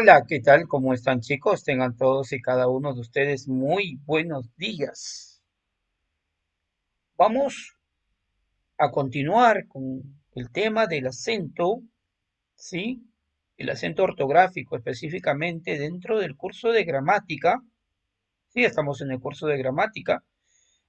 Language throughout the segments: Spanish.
Hola, ¿qué tal? ¿Cómo están, chicos? Tengan todos y cada uno de ustedes muy buenos días. Vamos a continuar con el tema del acento, ¿sí? El acento ortográfico específicamente dentro del curso de gramática. Sí, estamos en el curso de gramática.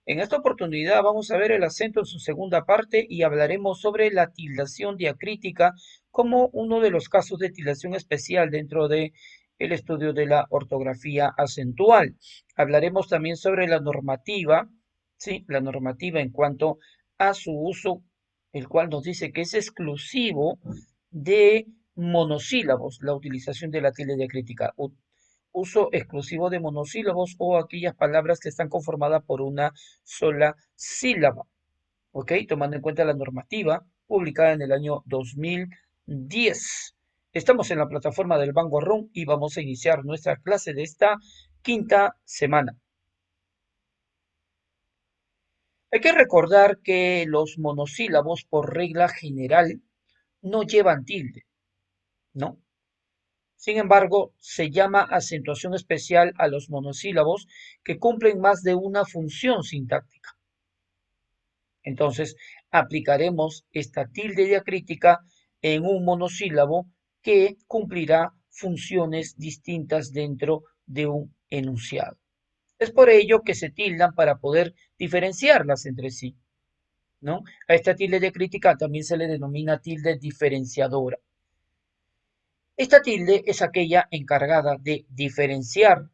En esta oportunidad vamos a ver el acento en su segunda parte y hablaremos sobre la tildación diacrítica como uno de los casos de tildación especial dentro de el estudio de la ortografía acentual. Hablaremos también sobre la normativa, sí, la normativa en cuanto a su uso, el cual nos dice que es exclusivo de monosílabos, la utilización de la tilde diacrítica, uso exclusivo de monosílabos o aquellas palabras que están conformadas por una sola sílaba. ¿Ok? Tomando en cuenta la normativa publicada en el año 2010. Estamos en la plataforma del Bango Room y vamos a iniciar nuestra clase de esta quinta semana. Hay que recordar que los monosílabos, por regla general, no llevan tilde, ¿no? Sin embargo, se llama acentuación especial a los monosílabos que cumplen más de una función sintáctica. Entonces, aplicaremos esta tilde diacrítica en un monosílabo que cumplirá funciones distintas dentro de un enunciado. Es por ello que se tildan para poder diferenciarlas entre sí, ¿no? A esta tilde diacrítica también se le denomina tilde diferenciadora. Esta tilde es aquella encargada de diferenciar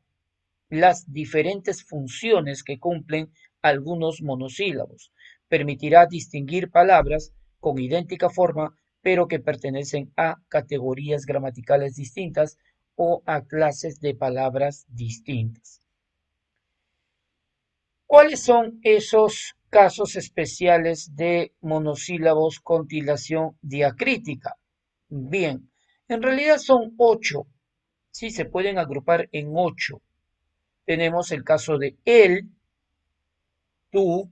las diferentes funciones que cumplen algunos monosílabos. Permitirá distinguir palabras con idéntica forma, pero que pertenecen a categorías gramaticales distintas o a clases de palabras distintas. ¿Cuáles son esos casos especiales de monosílabos con tildación diacrítica? Bien, en realidad son 8. Sí, se pueden agrupar en 8. Tenemos el caso de él, tú,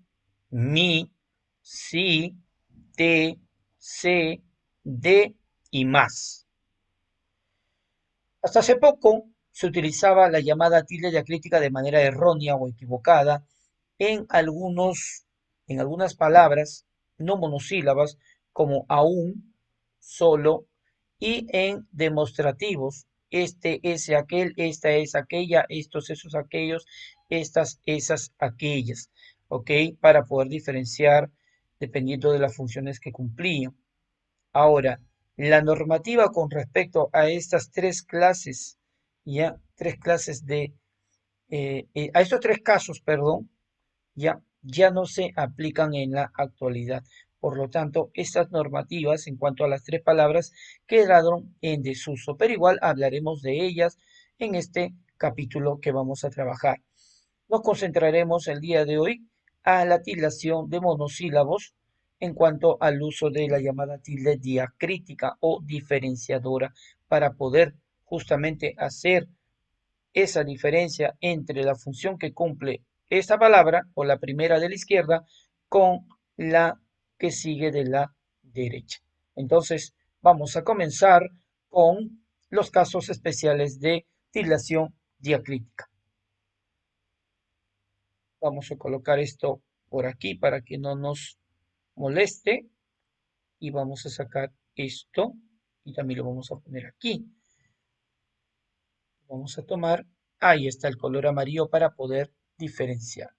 mi, sí, te, se, de y más. Hasta hace poco se utilizaba la llamada tilde diacrítica de manera errónea o equivocada en en algunas palabras no monosílabas como aún, solo y en demostrativos. Este, ese, aquel, esta es aquella, estos, esos, aquellos, estas, esas, aquellas. ¿Ok? Para poder diferenciar dependiendo de las funciones que cumplían. Ahora, la normativa con respecto a estas tres clases, ya, tres clases a estos tres casos, perdón, ya no se aplican en la actualidad. Por lo tanto, estas normativas en cuanto a las tres palabras quedaron en desuso, pero igual hablaremos de ellas en este capítulo que vamos a trabajar. Nos concentraremos el día de hoy a la tildación de monosílabos en cuanto al uso de la llamada tilde diacrítica o diferenciadora para poder justamente hacer esa diferencia entre la función que cumple esta palabra o la primera de la izquierda con la que sigue de la derecha. Entonces, vamos a comenzar con los casos especiales de tildación diacrítica. Vamos a colocar esto por aquí para que no nos moleste y vamos a sacar esto y también lo vamos a poner aquí. Vamos a tomar, ahí está el color amarillo para poder diferenciar.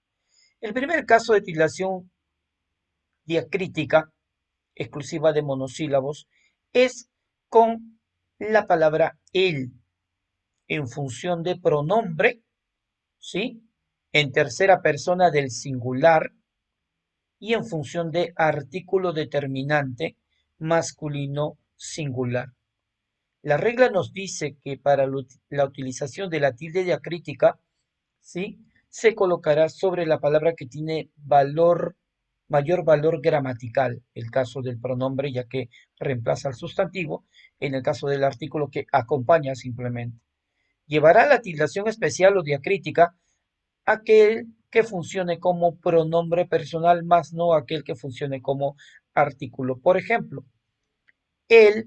El primer caso de tildación diacrítica exclusiva de monosílabos es con la palabra él en función de pronombre, ¿sí? En tercera persona del singular y en función de artículo determinante masculino singular. La regla nos dice que para la utilización de la tilde diacrítica, ¿sí? Se colocará sobre la palabra que tiene mayor valor gramatical, el caso del pronombre, ya que reemplaza al sustantivo, en el caso del artículo que acompaña simplemente. Llevará la tildación especial o diacrítica aquel que funcione como pronombre personal, más no aquel que funcione como artículo. Por ejemplo, él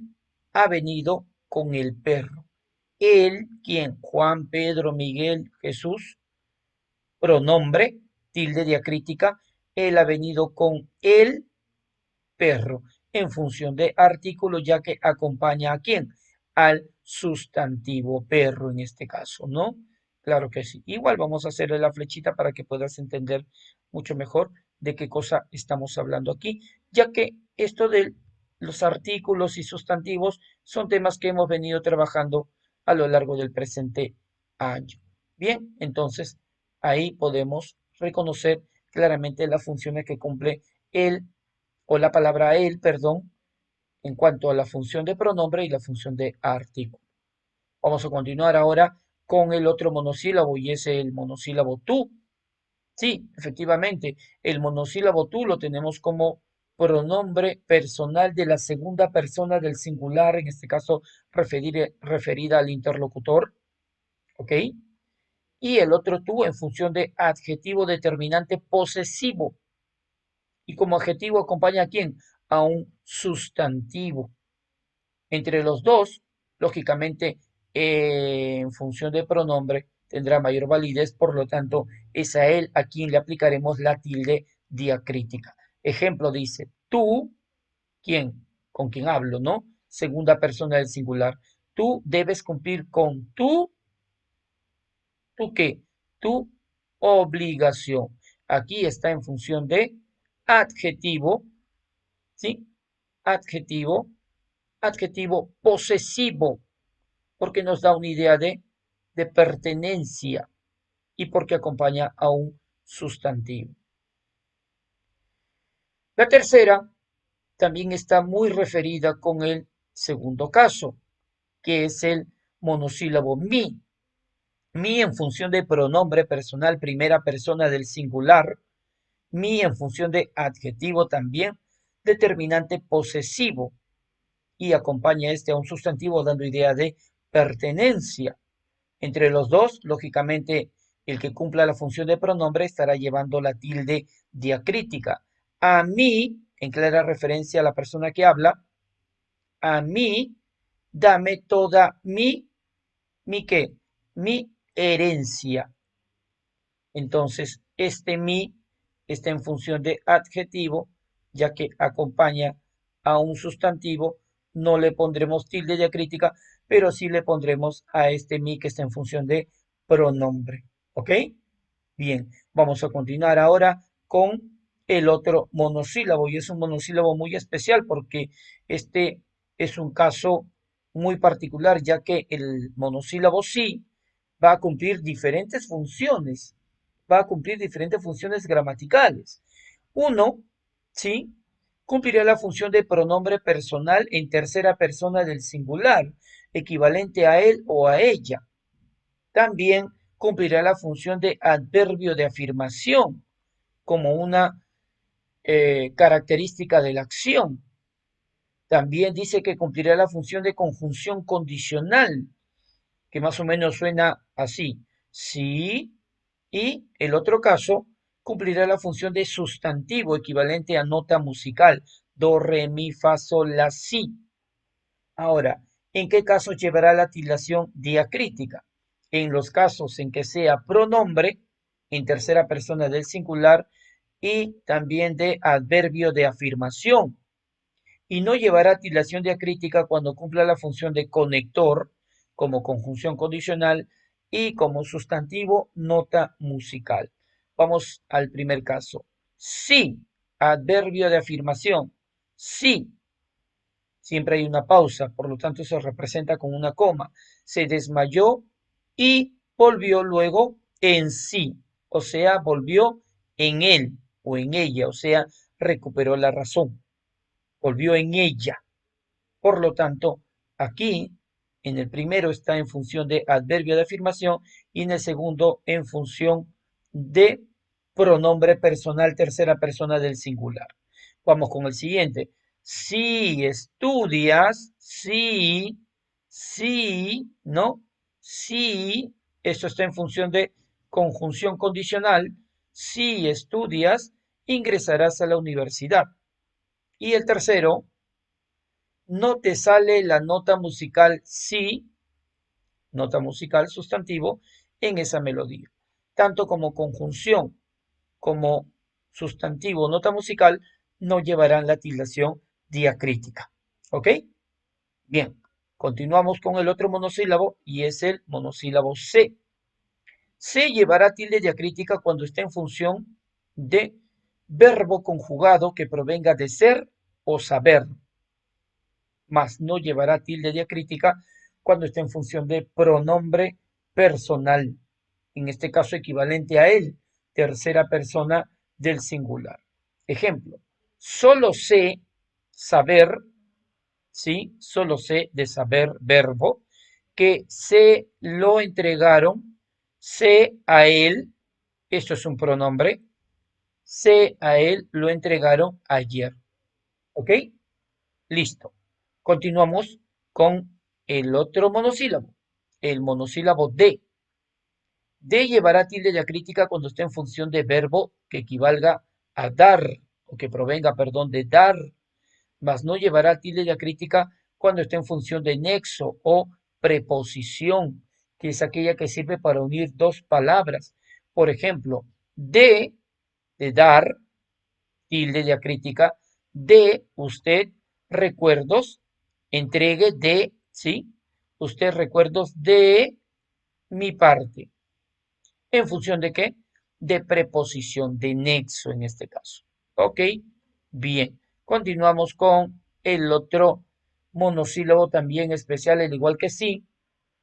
ha venido con el perro. él, ¿quién? Juan, Pedro, Miguel, Jesús, pronombre, tilde diacrítica, él ha venido con el perro, en función de artículo, ya que acompaña a quién, al sustantivo perro en este caso, ¿no? Claro que sí. Igual vamos a hacerle la flechita para que puedas entender mucho mejor de qué cosa estamos hablando aquí, ya que esto de los artículos y sustantivos son temas que hemos venido trabajando a lo largo del presente año. Bien, entonces ahí podemos reconocer claramente las funciones que cumple el o la palabra él, perdón, en cuanto a la función de pronombre y la función de artículo. Vamos a continuar ahora con el otro monosílabo y es el monosílabo tú. Sí, efectivamente, el monosílabo tú lo tenemos como pronombre personal de la segunda persona del singular, en este caso referida al interlocutor, ¿ok? Y el otro tú en función de adjetivo determinante posesivo. Y como adjetivo acompaña a quién? A un sustantivo. Entre los dos, lógicamente, en función de pronombre, tendrá mayor validez, por lo tanto, es a él a quien le aplicaremos la tilde diacrítica. Ejemplo dice, tú, ¿quién? Con quien hablo, ¿no? Segunda persona del singular. Tú debes cumplir con ¿tú qué? Tu obligación. Aquí está en función de adjetivo, ¿sí? Adjetivo, adjetivo posesivo, porque nos da una idea de pertenencia y porque acompaña a un sustantivo. La tercera también está muy referida con el segundo caso, que es el monosílabo mi. Mi en función de pronombre personal primera persona del singular, mi en función de adjetivo también, determinante posesivo, y acompaña este a un sustantivo dando idea de pertenencia. Entre los dos, lógicamente, el que cumpla la función de pronombre estará llevando la tilde diacrítica. A mí, en clara referencia a la persona que habla, a mí, dame toda ¿mi qué? Mi herencia. Entonces, este mi está en función de adjetivo, ya que acompaña a un sustantivo, no le pondremos tilde diacrítica, pero sí le pondremos a este mi que está en función de pronombre. ¿Ok? Bien, vamos a continuar ahora con el otro monosílabo, y es un monosílabo muy especial porque este es un caso muy particular, ya que el monosílabo sí va a cumplir diferentes funciones, va a cumplir diferentes funciones gramaticales. Uno, sí, cumplirá la función de pronombre personal en tercera persona del singular, equivalente a él o a ella. También cumplirá la función de adverbio de afirmación como una característica de la acción. También dice que cumplirá la función de conjunción condicional, que más o menos suena así. Sí, y el otro caso cumplirá la función de sustantivo equivalente a nota musical. Do, re, mi, fa, sol, la, si. Ahora, ¿en qué casos llevará la tildación diacrítica? En los casos en que sea pronombre, en tercera persona del singular, y también de adverbio de afirmación. Y no llevará tildación diacrítica cuando cumpla la función de conector, como conjunción condicional, y como sustantivo nota musical. Vamos al primer caso. Sí, adverbio de afirmación. Sí, siempre hay una pausa, por lo tanto se representa con una coma. Se desmayó y volvió luego en sí, o sea, volvió en él o en ella, o sea, recuperó la razón, volvió en ella. Por lo tanto, aquí en el primero está en función de adverbio de afirmación y en el segundo en función de pronombre personal tercera persona del singular. Vamos con el siguiente. Si estudias, si, ¿no? Si, esto está en función de conjunción condicional. Si estudias, ingresarás a la universidad. Y el tercero, no te sale la nota musical si, nota musical, sustantivo, en esa melodía. Tanto como conjunción como sustantivo, nota musical, no llevarán la tildación diacrítica. ¿Ok? Bien, continuamos con el otro monosílabo y es el monosílabo C. C llevará tilde diacrítica cuando esté en función de verbo conjugado que provenga de ser o saber, mas no llevará tilde diacrítica cuando esté en función de pronombre personal, en este caso equivalente a él, tercera persona del singular. Ejemplo, solo sé saber, ¿sí? Solo sé de saber verbo, que se lo entregaron, sé a él, esto es un pronombre, sé a él lo entregaron ayer. ¿Ok? Listo. Continuamos con el otro monosílabo, el monosílabo de. De llevará tilde diacrítica cuando esté en función de verbo que equivalga a dar, o que provenga, perdón, de dar, mas no llevará tilde diacrítica cuando esté en función de nexo o preposición, que es aquella que sirve para unir dos palabras. Por ejemplo, de dar, tilde diacrítica, de usted recuerdos, entregue de, ¿sí? Usted recuerdos de mi parte. ¿En función de qué? De preposición, de nexo en este caso. Ok, bien. Continuamos con el otro monosílabo también especial, al igual que sí,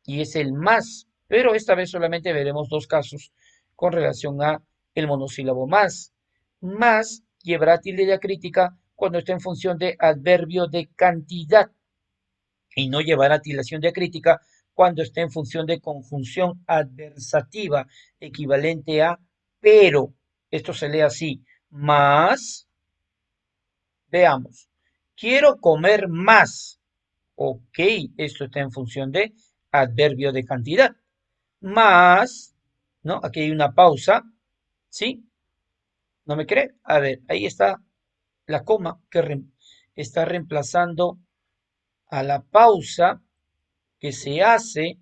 y es el más, pero esta vez solamente veremos dos casos con relación a el monosílabo más. Más llevará tilde diacrítica cuando esté en función de adverbio de cantidad y no llevará tildación diacrítica cuando esté en función de conjunción adversativa equivalente a pero. Esto se lee así, más, veamos, quiero comer más. Ok, esto está en función de adverbio de cantidad. Más, ¿no? Aquí hay una pausa, ¿sí? ¿No me cree? A ver, ahí está la coma que está reemplazando a la pausa que se hace,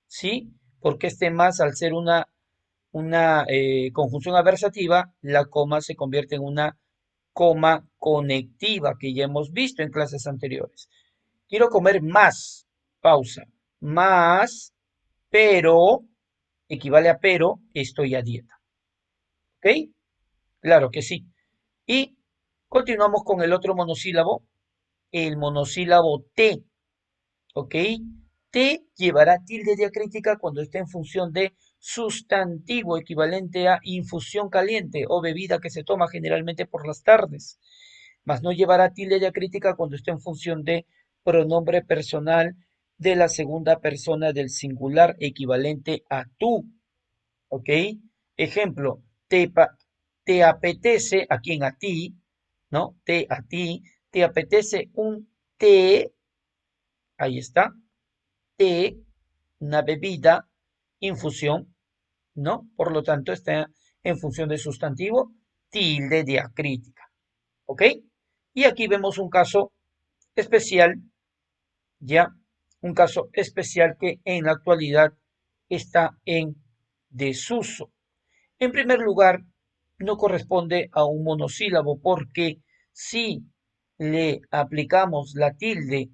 ¿sí? Porque este más, al ser una conjunción adversativa, la coma se convierte en una coma conectiva que ya hemos visto en clases anteriores. Quiero comer más, pausa, más, pero, equivale a pero, estoy a dieta. ¿Ok? Claro que sí. Y continuamos con el otro monosílabo, el monosílabo T. ¿Ok? T llevará tilde diacrítica cuando esté en función de sustantivo equivalente a infusión caliente o bebida que se toma generalmente por las tardes, mas no llevará tilde diacrítica cuando esté en función de pronombre personal de la segunda persona del singular equivalente a tú. ¿Ok? Ejemplo, te apetece, a quien a ti, ¿no? Te a ti, te apetece un té, ahí está, té, una bebida, infusión, ¿no? Por lo tanto, está en función de sustantivo, tilde diacrítica. ¿Ok? Y aquí vemos un caso especial, ya, un caso especial que en la actualidad está en desuso. En primer lugar, no corresponde a un monosílabo porque si le aplicamos la tilde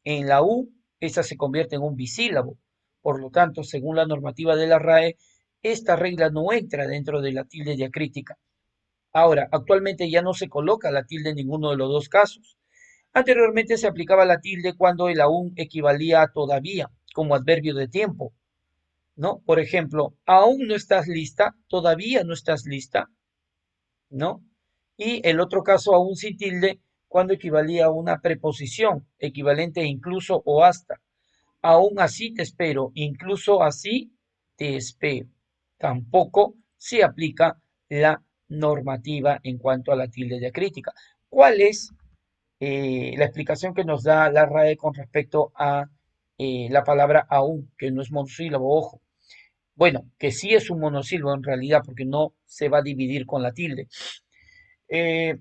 en la U, esta se convierte en un bisílabo. Por lo tanto, según la normativa de la RAE, esta regla no entra dentro de la tilde diacrítica. Ahora, actualmente ya no se coloca la tilde en ninguno de los dos casos. Anteriormente se aplicaba la tilde cuando el aún equivalía a todavía, como adverbio de tiempo, ¿no? Por ejemplo, aún no estás lista, todavía no estás lista, ¿no? Y el otro caso, aún sin tilde, cuando equivalía a una preposición, equivalente a incluso o hasta. Aún así te espero, incluso así te espero. Tampoco se aplica la normativa en cuanto a la tilde diacrítica. ¿Cuál es la explicación que nos da la RAE con respecto a la palabra aún, que no es monosílabo, ojo? Bueno, que sí es un monosílabo en realidad, porque no se va a dividir con la tilde. Eh,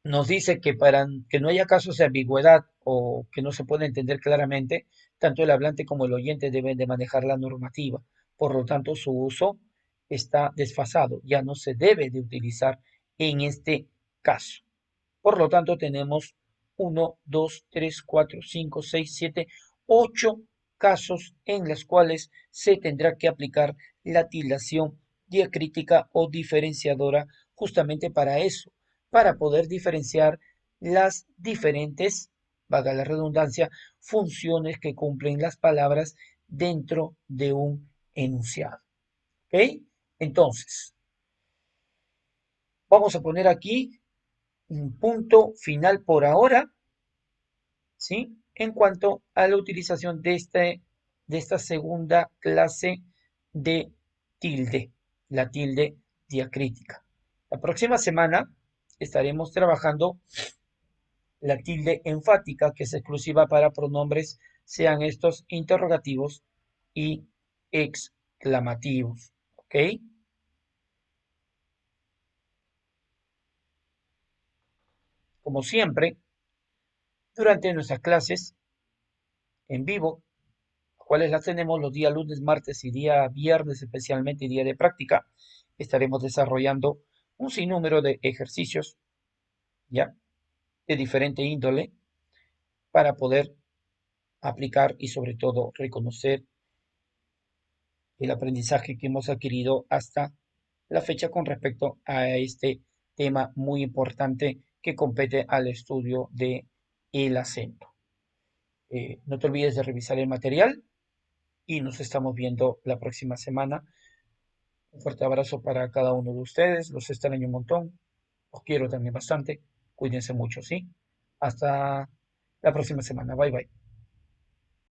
Nos dice que para que no haya casos de ambigüedad o que no se pueda entender claramente, tanto el hablante como el oyente deben de manejar la normativa. Por lo tanto, su uso está desfasado, ya no se debe de utilizar en este caso. Por lo tanto, tenemos 8 casos en los cuales se tendrá que aplicar la tildación diacrítica o diferenciadora justamente para eso, para poder diferenciar las diferentes, valga la redundancia, funciones que cumplen las palabras dentro de un enunciado. ¿Ok? Entonces, vamos a poner aquí un punto final por ahora, ¿sí? En cuanto a la utilización de esta segunda clase de tilde, la tilde diacrítica. La próxima semana estaremos trabajando la tilde enfática, que es exclusiva para pronombres, sean estos interrogativos y exclamativos. ¿Ok? Como siempre, durante nuestras clases en vivo, cuales las tenemos los días lunes, martes y día viernes, especialmente día de práctica, estaremos desarrollando un sinnúmero de ejercicios, ¿ya? De diferente índole para poder aplicar y sobre todo reconocer el aprendizaje que hemos adquirido hasta la fecha con respecto a este tema muy importante que compete al estudio de el acento. No te olvides de revisar el material y nos estamos viendo la próxima semana. Un fuerte abrazo para cada uno de ustedes. Los extraño un montón. Los quiero también bastante. Cuídense mucho, ¿sí? Hasta la próxima semana. Bye bye.